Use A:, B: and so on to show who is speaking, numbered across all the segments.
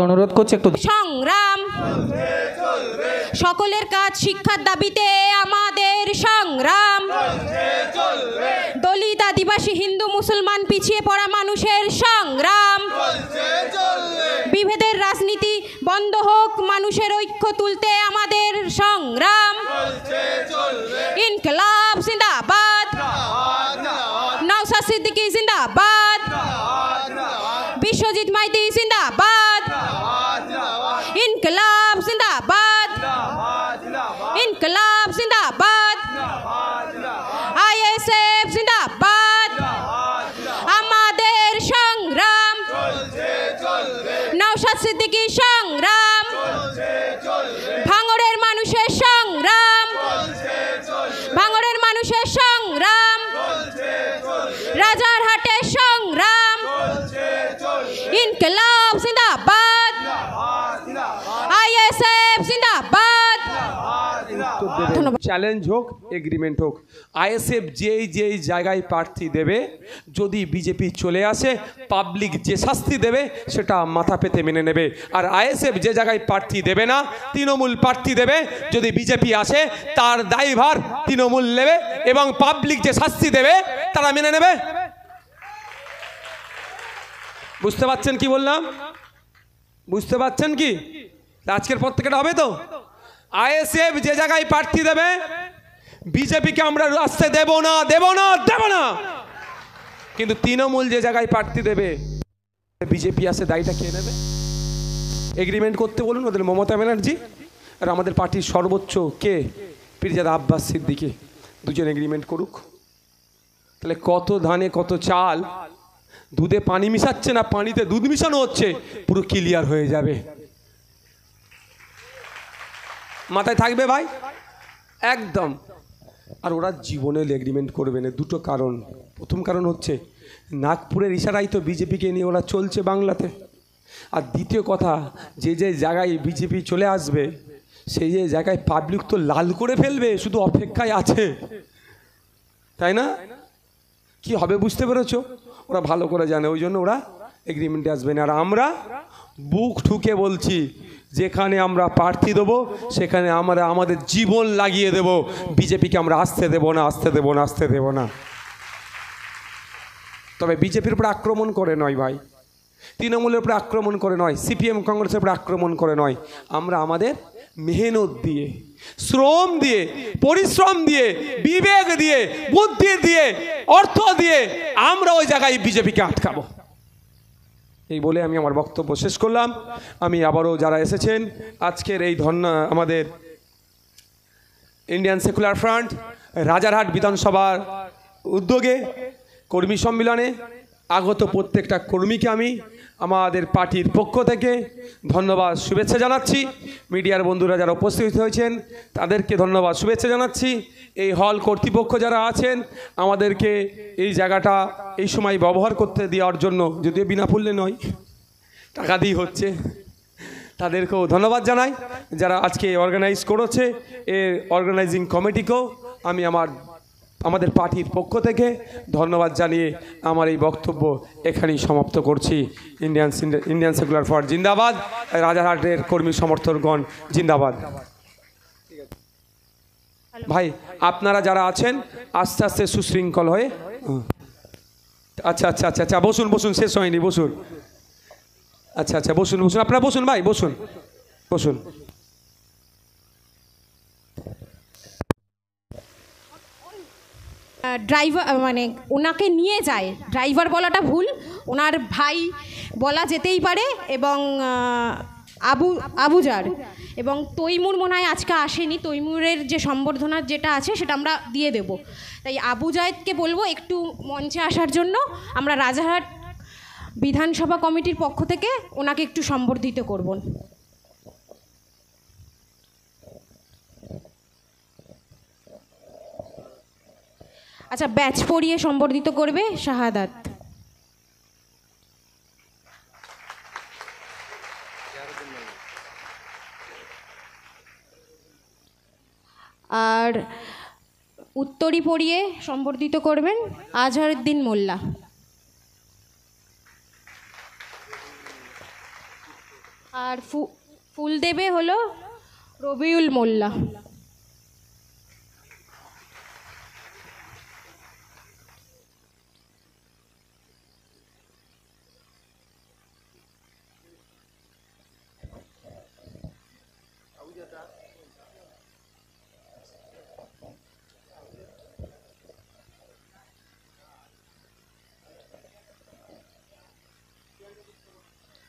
A: অনুরোধ করছি একটু
B: সংগ্রাম, সকলের কাজ শিক্ষার দাবিতে আমাদের সংগ্রাম, দলিত আদিবাসী হিন্দু মুসলমান পিছিয়ে পড়া মানুষের সংগ্রাম, বিভেদের রাজনীতি বন্ধ হোক, মানুষের ঐক্য তুলতে আমাদের সংগ্রাম, ইনকলাব জিন্দাবাদ, নওশাদ সিদ্দিকী জিন্দাবাদ, বিশ্বজিৎ মাইতি জিন্দাবাদ, ইনকলাব জিন্দাবাদ, ইনকলাব জিন্দাবাদ, আইএসএফ জিন্দাবাদ, আমাদের সংগ্রাম, নওশাদ সিদ্দিকী সংগ্রাম, ভাঙড়ের মানুষের সংগ্রাম, ভাঙড়ের মানুষের সংগ্রাম, রাজারহাটের সংগ্রাম, ইনকলাব জিন্দাবাদ, আইএসএফ জিন্দাবাদ।
C: চ্যালেঞ্জ হোক, এগ্রিমেন্ট হোক, আইএসএফ যেই জায়গায় প্রার্থী দেবে, যদি বিজেপি চলে আসে পাবলিক যে শাস্তি দেবে সেটা মাথা পেতে মেনে নেবে। আর আইএসএফ যে জায়গায় প্রার্থী দেবে না, তৃণমূল প্রার্থী দেবে, যদি বিজেপি আসে তার দায়ভার তৃণমূল নেবে এবং পাবলিক যে শাস্তি দেবে তারা মেনে নেবে। বুঝতে পারছেন কি বললাম? বুঝতে পারছেন কি? আজকের পর থেকে হবে তো? আইএসএফ যে জায়গায় প্রার্থী দেবে, বিজেপিকে আমরা আসতে দেব না, দেব না, দেব না। কিন্তু তৃণমূল যে জায়গায় প্রার্থী দেবে, বিজেপি আসে দায়টা কে নেবে? এগ্রিমেন্ট করতে বলুন ওদের মমতা ব্যানার্জি আর আমাদের পার্টির সর্বোচ্চ কে, পীরজাদা আব্বাস সিদ্দিকী, দুজন এগ্রিমেন্ট করুক। তাহলে কত ধানে কত চাল, দুধে পানি মিশাচ্ছে না পানিতে দুধ মিশানো হচ্ছে, পুরো ক্লিয়ার হয়ে যাবে। মাথায় থাকবে ভাই একদম। আর ওরা জীবনে এগ্রিমেন্ট করবে না, দুটো কারণ। প্রথম কারণ হচ্ছে নাগপুরের ইশারাই তো বিজেপিকে নিয়ে ওরা চলছে বাংলাতে। আর দ্বিতীয় কথা, যে জায়গায় বিজেপি চলে আসবে সেই যে জায়গায় পাবলিক তো লাল করে ফেলবে, শুধু অপেক্ষায় আছে, তাই না? কি হবে বুঝতে পেরেছো? ওরা ভালো করে জানে, ওই জন্য ওরা এগ্রিমেন্টে আসবে না। আর আমরা বুক ঠুকে বলছি, যেখানে আমরা প্রার্থী দেবো সেখানে আমরা আমাদের জীবন লাগিয়ে দেব। বিজেপিকে আমরা আসতে দেব না, আসতে দেব না, আসতে দেব না। তবে বিজেপির উপরে আক্রমণ করে নয় ভাই, তৃণমূলের উপরে আক্রমণ করে নয়, সিপিএম কংগ্রেসের উপরে আক্রমণ করে নয়। আমরা আমাদের মেহনত দিয়ে, শ্রম দিয়ে, পরিশ্রম দিয়ে, বিবেক দিয়ে, বুদ্ধি দিয়ে, অর্থ দিয়ে আমরা ওই জায়গায় বিজেপিকে আটকাবো। এই বলে আমি আমার বক্তব্য শেষ করলাম। আমি আবারও যারা এসেছেন আজকের এই আমাদের ইন্ডিয়ান সেকুলার ফ্রন্ট রাজারহাট বিধানসভার উদ্যোগে কর্মী সম্মেলনে আগত প্রত্যেকটা কর্মীকে আমি আমাদের পার্টির পক্ষ থেকে ধন্যবাদ, শুভেচ্ছা জানাচ্ছি। মিডিয়ার বন্ধুরা যারা উপস্থিত হয়েছেন তাদেরকে ধন্যবাদ, শুভেচ্ছা জানাচ্ছি। এই হল কর্তৃপক্ষ যারা আছেন আমাদেরকে এই জায়গাটা এই সময় ব্যবহার করতে দেওয়ার জন্য, যদিও বিনামূল্যে নয়, টাকা দিয়ে হচ্ছে, তাদেরকেও ধন্যবাদ জানাই। যারা আজকে অর্গানাইজ করেছে এর অর্গানাইজিং কমিটিকেও আমি আমাদের পার্টির পক্ষ থেকে ধন্যবাদ জানিয়ে আমার এই বক্তব্য এখানেই সমাপ্ত করছি। ইন্ডিয়ান সেকুলার ফ্রন্ট জিন্দাবাদ, রাজারহাটের কর্মী সমর্থকগণ জিন্দাবাদ। ভাই আপনারা যারা আছেন আস্তে আস্তে সুশৃঙ্খল হয়ে, আচ্ছা আচ্ছা আচ্ছা আচ্ছা বসুন বসুন, শেষ হয়নি, বসুন। আচ্ছা আচ্ছা বসুন বসুন, আপনারা বসুন ভাই, বসুন বসুন।
B: ড্রাইভার মানে ওনাকে নিয়ে যায়, ড্রাইভার বলাটা ভুল, ওনার ভাই বলা যেতেই পারে। এবং আবুজার এবং তৈমুর মনে হয় আজকে আসেনি, তৈমুরের যে সম্বর্ধনা যেটা আছে সেটা আমরা দিয়ে দেব। তাই আবু জায়েদকে বলবো একটু মঞ্চে আসার জন্য। আমরা রাজারহাট বিধানসভা কমিটির পক্ষ থেকে ওনাকে একটু সম্বর্ধিত করব। আচ্ছা, ব্যাচ পরিয়ে সম্বর্ধিত করবে শাহাদাত। আর উত্তরী পরিয়ে সম্বর্ধিত করবেন আজহারউদ্দিন মোল্লা। আর ফুল দেবে হলো রবিউল মোল্লা।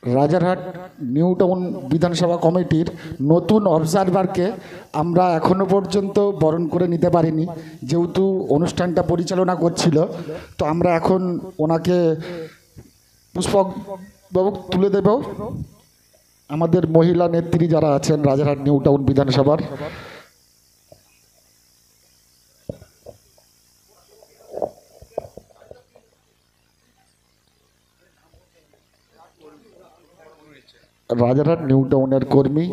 A: রাজারহাট নিউ টাউন বিধানসভা কমিটির নতুন অবজারভারকে আমরা এখনো পর্যন্ত বরণ করে নিতে পারিনি, যেহেতু অনুষ্ঠানটা পরিচালনা করছিল। তো আমরা এখন ওনাকে পুষ্পক তুলে দেব। আমাদের মহিলা নেত্রী যারা আছেন রাজারহাট নিউ টাউন বিধানসভার, রাজারহাট নিউ টাউনের কর্মী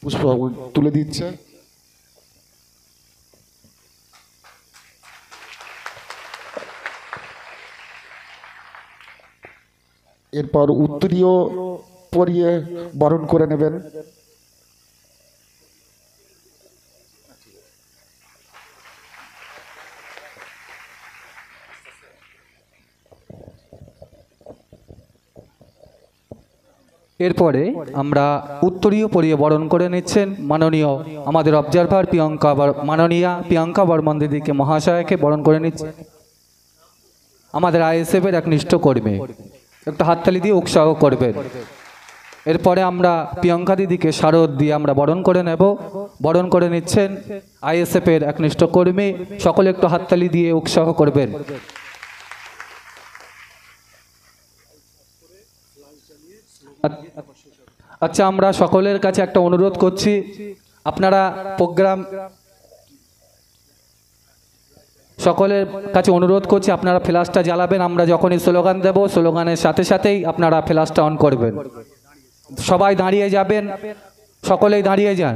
A: পুষ্প তুলে দিচ্ছে। এরপর উত্তরীয় পরিয়ে বরণ করে নেবেন।
D: এরপরে আমরা উত্তরীয় পরিয়ে বরণ করে নিচ্ছেন মাননীয় আমাদের অবজারভার মাননীয়া প্রিয়াঙ্কা বর্মন দিদিকে মহাশয়কে বরণ করে নিচ্ছে আমাদের আইএসএফের একনিষ্ঠ কর্মী। একটু হাততালি দিয়ে উৎসাহ করবেন। এরপরে আমরা প্রিয়াঙ্কা দিদিকে শারদ দিয়ে আমরা বরণ করে নেব। বরণ করে নিচ্ছেন আইএসএফের একনিষ্ঠ কর্মী। সকলে একটু হাততালি দিয়ে উৎসাহ করবেন। আচ্ছা, আমরা সকলের কাছে একটা অনুরোধ করছি, আপনারা প্রোগ্রাম সকলের কাছে অনুরোধ করছি আপনারা ফ্ল্যাশটা জ্বালাবেন। আমরা যখনই স্লোগান দেব স্লোগানের সাথে সাথেই আপনারা ফ্ল্যাশটা অন করবেন। সবাই দাঁড়িয়ে যাবেন, সকলেই দাঁড়িয়ে যান।